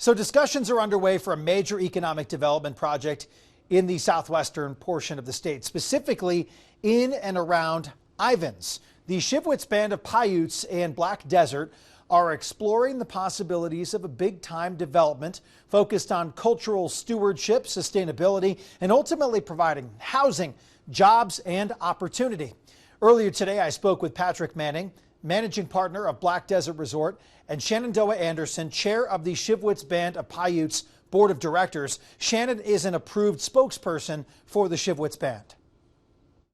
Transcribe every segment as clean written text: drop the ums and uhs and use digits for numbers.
So discussions are underway for a major economic development project in the southwestern portion of the state, specifically in and around Ivins. The Shivwits Band of Paiutes and Black Desert are exploring the possibilities of a big-time development focused on cultural stewardship, sustainability, and ultimately providing housing, jobs, and opportunity. Earlier today, I spoke with Patrick Manning, managing partner of Black Desert Resort, and Shanandoah Anderson, chair of the Shivwits Band of Paiutes Board of Directors. Shannon is an approved spokesperson for the Shivwits Band.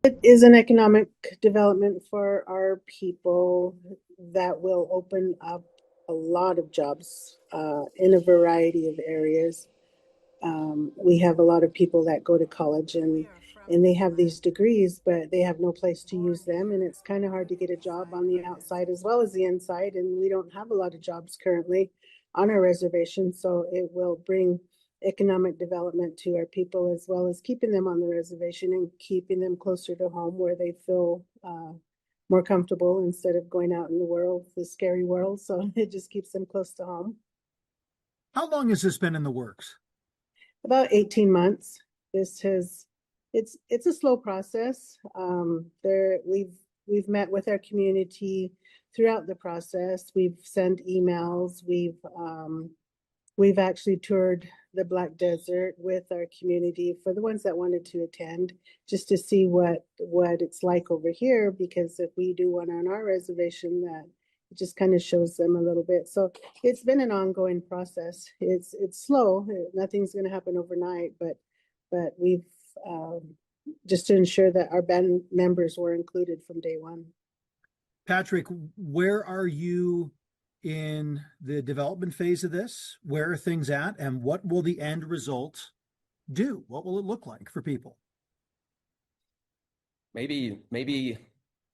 It is an economic development for our people that will open up a lot of jobs in a variety of areas. We have a lot of people that go to college and they have these degrees, but they have no place to use them. And it's kind of hard to get a job on the outside as well as the inside. And we don't have a lot of jobs currently on our reservation. So it will bring economic development to our people, as well as keeping them on the reservation and keeping them closer to home where they feel more comfortable instead of going out in the world, the scary world. So it just keeps them close to home. How long has this been in the works? About 18 months. It's a slow process. We've met with our community throughout the process. We've sent emails. We've actually toured the Black Desert with our community for the ones that wanted to attend, just to see what it's like over here, because if we do one on our reservation, that it just kind of shows them a little bit. So it's been an ongoing process. It's slow. Nothing's going to happen overnight, but we've just to ensure that our band members were included from day one. Patrick, where are you in the development phase of this? Where are things at, and what will the end result do? What will it look like for people? Maybe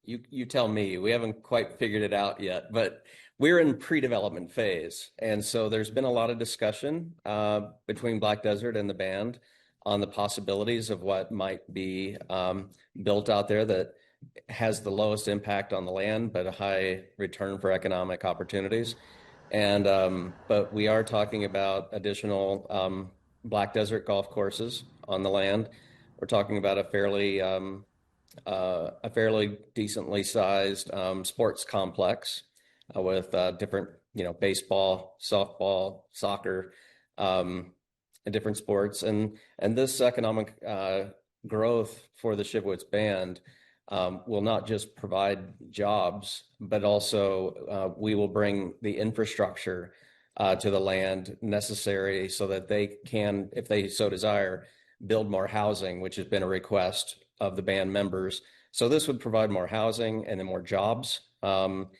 you tell me. We haven't quite figured it out yet, but we're in pre-development phase. And so there's been a lot of discussion between Black Desert and the band on the possibilities of what might be built out there that has the lowest impact on the land, but a high return for economic opportunities. And but we are talking about additional Black Desert golf courses on the land. We're talking about a fairly decently sized sports complex with different, baseball, softball, soccer, different sports, and this economic growth for the Shivwits Band will not just provide jobs, but also we will bring the infrastructure to the land necessary so that they can, if they so desire, build more housing, which has been a request of the band members. So this would provide more housing and then more jobs, and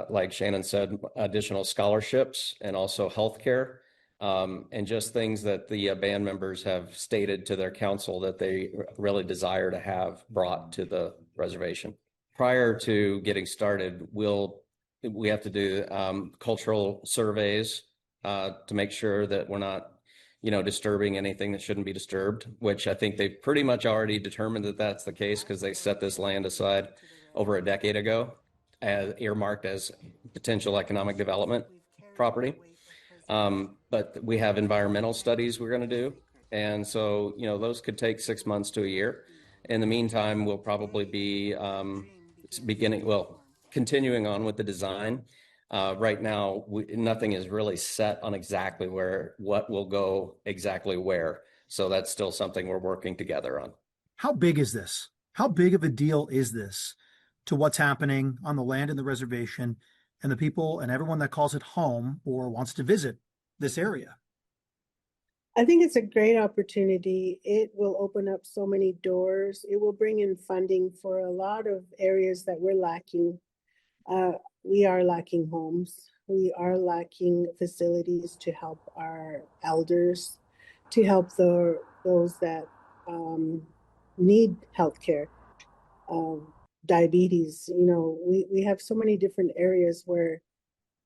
like Shannon said, additional scholarships and also healthcare. And just things that the band members have stated to their council that they really desire to have brought to the reservation. Prior to getting started, we have to do cultural surveys to make sure that we're not, disturbing anything that shouldn't be disturbed, which I think they've pretty much already determined that that's the case, because they set this land aside over a decade ago, earmarked as potential economic development property. But we have environmental studies we're going to do. And so, those could take 6 months to a year. In the meantime, we'll probably be continuing on with the design. Right now, nothing is really set on exactly what will go exactly where. So that's still something we're working together on. How big is this? How big of a deal is this to what's happening on the land in the reservation and the people and everyone that calls it home or wants to visit this area? I think it's a great opportunity. It will open up so many doors. It will bring in funding for a lot of areas that we're lacking. We are lacking homes. We are lacking facilities to help our elders, to help those that need healthcare. Diabetes, we have so many different areas where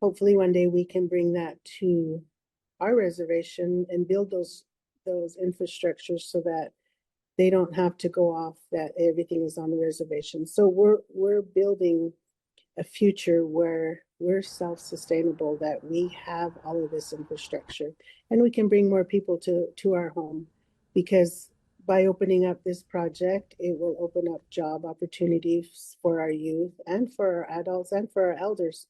hopefully one day we can bring that to our reservation and build those infrastructures so that they don't have to go off that everything is on the reservation. So we're building a future where we're self-sustainable, that we have all of this infrastructure and we can bring more people to our home, because by opening up this project, it will open up job opportunities for our youth and for our adults and for our elders.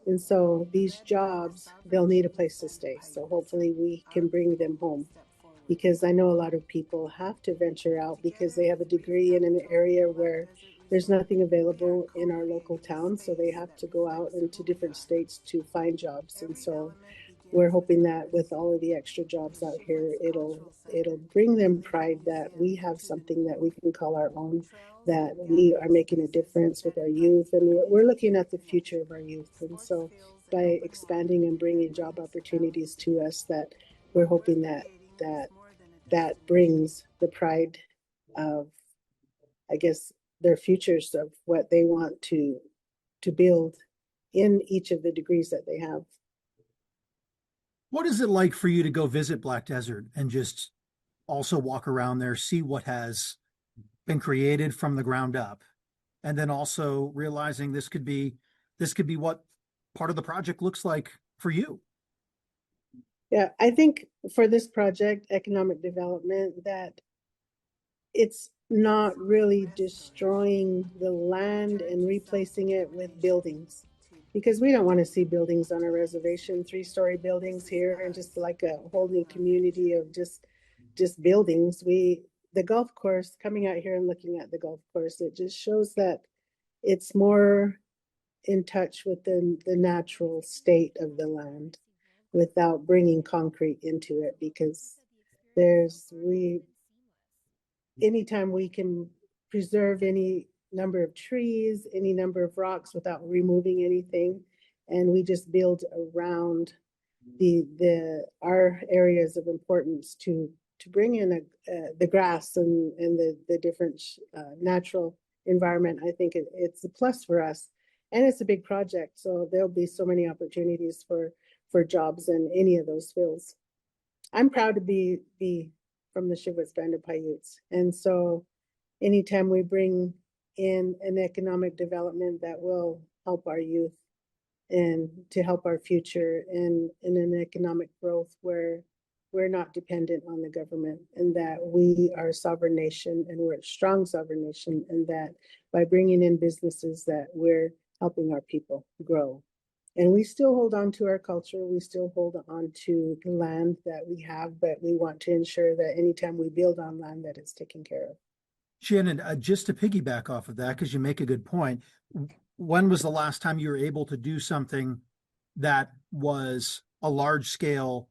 And so these jobs, they'll need a place to stay. So hopefully we can bring them home, because I know a lot of people have to venture out because they have a degree in an area where there's nothing available in our local town. So they have to go out into different states to find jobs. And so we're hoping that with all of the extra jobs out here, it'll bring them pride that we have something that we can call our own, that we are making a difference with our youth, and we're looking at the future of our youth. And so by expanding and bringing job opportunities to us, that we're hoping that brings the pride of, I guess, their futures of what they want to build in each of the degrees that they have. What is it like for you to go visit Black Desert and just also walk around there, see what has been created from the ground up, and then also realizing this could be what part of the project looks like for you? Yeah, I think for this project, economic development, that it's not really destroying the land and replacing it with buildings, because we don't want to see buildings on a reservation, 3-story buildings here, and just like a whole new community of just buildings. The golf course, coming out here and looking at the golf course, it just shows that it's more in touch with the natural state of the land without bringing concrete into it, because anytime we can preserve any number of trees, any number of rocks without removing anything, and we just build around our areas of importance to bring in the grass and the different natural environment. I think it's a plus for us, and it's a big project, so there'll be so many opportunities for jobs in any of those fields. I'm proud to be from the Shivwits Band of Paiutes. And so anytime we bring in an economic development that will help our youth and to help our future in an economic growth where we're not dependent on the government, and that we are a sovereign nation and we're a strong sovereign nation, and that by bringing in businesses that we're helping our people grow. And we still hold on to our culture. We still hold on to the land that we have, but we want to ensure that anytime we build on land, that it's taken care of. Shannon, just to piggyback off of that, because you make a good point, when was the last time you were able to do something that was a large scale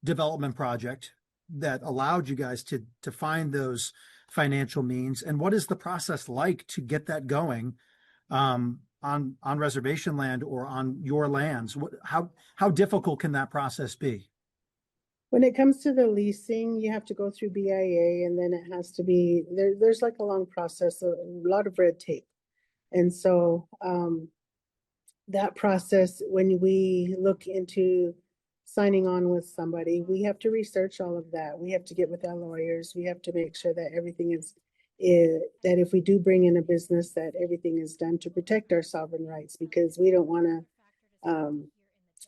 development project that allowed you guys to find those financial means? And what is the process like to get that going on reservation land or on your lands? How difficult can that process be? When it comes to the leasing, you have to go through BIA, and then it has to be there's like a long process, a lot of red tape. And so that process, when we look into signing on with somebody, we have to research all of that. We have to get with our lawyers. We have to make sure that everything is that if we do bring in a business, that everything is done to protect our sovereign rights, because we don't want to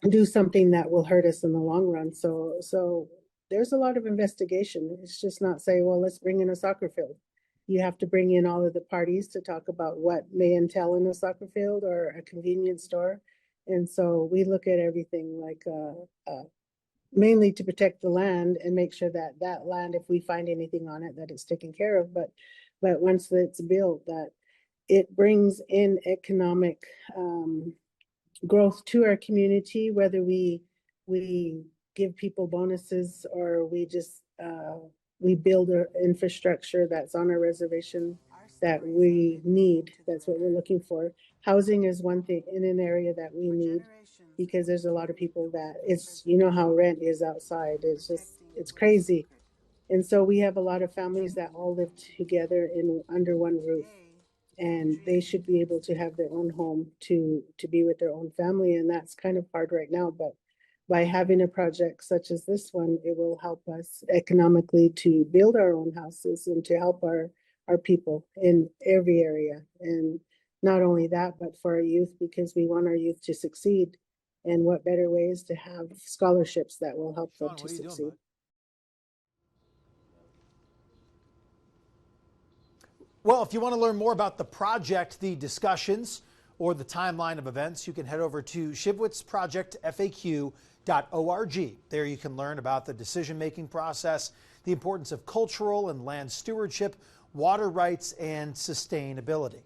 do something that will hurt us in the long run. So there's a lot of investigation. It's just not say, well, let's bring in a soccer field. You have to bring in all of the parties to talk about what may entail in a soccer field or a convenience store. And so we look at everything like mainly to protect the land and make sure that that land, if we find anything on it, that it's taken care of. But once it's built, that it brings in economic growth to our community, whether we give people bonuses or we just we build an infrastructure that's on our reservation that we need. That's what we're looking for. Housing is one thing in an area that we need, because there's a lot of people that it's, you know how rent is outside. It's crazy. And so we have a lot of families that all live together under one roof, and they should be able to have their own home to be with their own family. And that's kind of hard right now, but by having a project such as this one, it will help us economically to build our own houses and to help our people in every area. And not only that, but for our youth, because we want our youth to succeed. And what better ways to have scholarships that will help them Sean, to what are you doing, succeed. bud? Well, if you want to learn more about the project, the discussions, or the timeline of events, you can head over to shivwitsprojectfaq.org. There you can learn about the decision-making process, the importance of cultural and land stewardship, water rights, and sustainability.